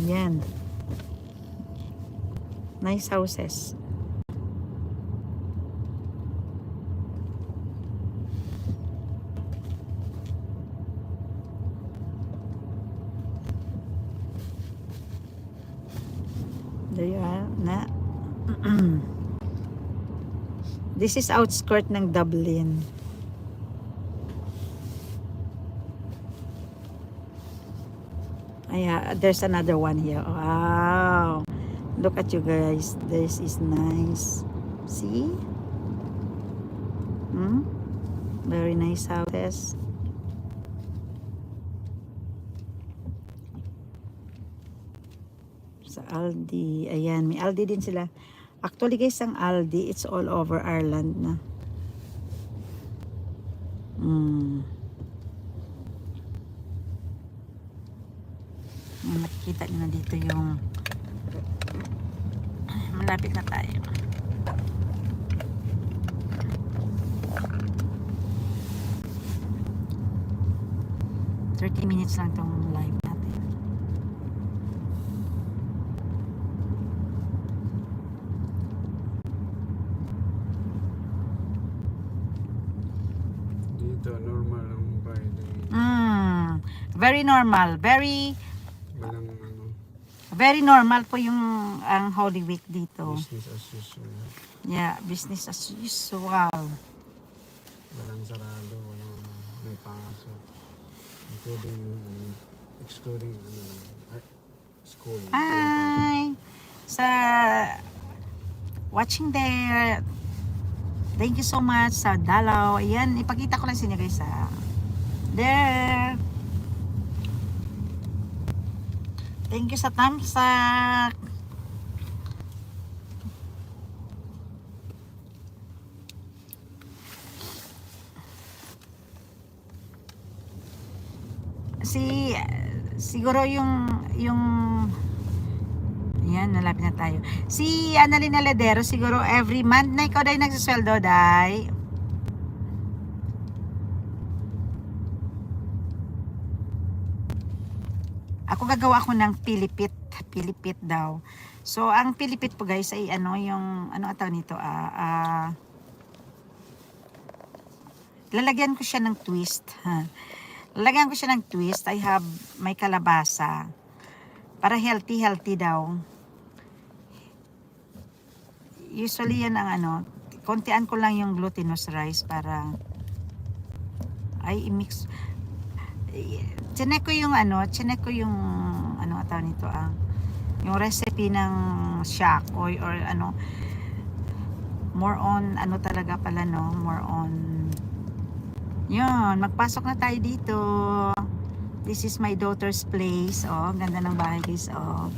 Yan. Nice houses. There you are, na. This is outskirt ng Dublin. Yeah, there's another one here. Wow. Look at you guys. This is nice. See? Very nice houses. Sa Aldi. Ayan, may Aldi din sila. Actually guys, ang Aldi, it's all over Ireland na. Nakikita nyo na dito yung malapit na tayo. Minutes lang tong live natin. Dito normal ang Friday. Very normal, very Walang ano, very normal po yung ang Holy Week dito. business as usual. Yeah, business as usual. Walang sarado, walang may pasok. Excluding school. Hi! Sa watching there. Thank you so much sa dalaw. Ayan, ipakita ko lang sa inyo guys. There. Thank you sa thumbs up. Siguro yung yan, nalapit na tayo. Si Annalyn Aledero, siguro every month na ikaw dahil nagsasweldo, dahil ako gagawa ako ng pilipit daw. So ang pilipit po guys ay ano yung ano ataw nito lalagyan ko siya ng twist. Lalagyan ko siya ng twist. I have may kalabasa para healthy daw. Usually yan ang ano, kontian ko lang yung glutinous rice para ay i-mix. Chinek ko yung ano ataw nito yung recipe ng Shakoy or ano, more on ano talaga pala no, more on yun, magpasok na tayo dito. This is my daughter's place. Oh, ganda ng bahay guys. Oh,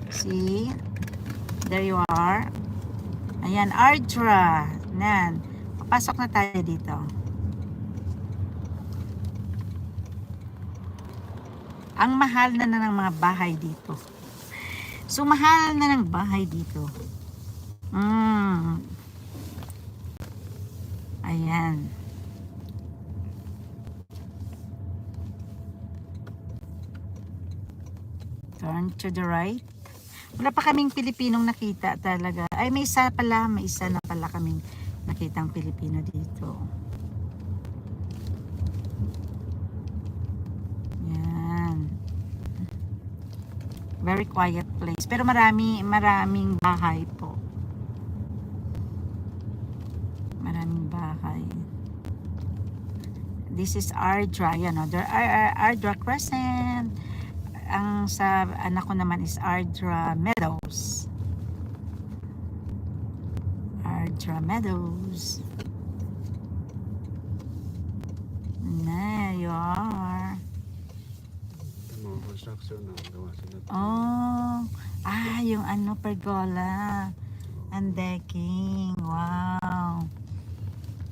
see? There you are. Ayan, Ardra. Nan. Papasok na tayo dito. Ang mahal na ng mga bahay dito. So, mahal na ng bahay dito. Ayan. Turn to the right. Wala pa kaming Pilipinong nakita talaga. Ay, may isa na pala kaming nakitang Pilipino dito. Yan. Very quiet place. Pero maraming bahay po. Maraming bahay. This is Ardra. Yan o. Ardra Crescent. Ang sa anak ko naman is Ardra Meadows. Ardra Meadows. There you are. Mga construction na gawa sila. Oh, yung ano, pergola. And decking. Wow.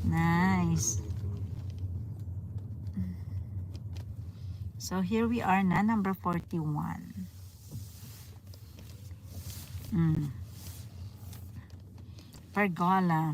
Nice. So here we are na, number 41. Pergola.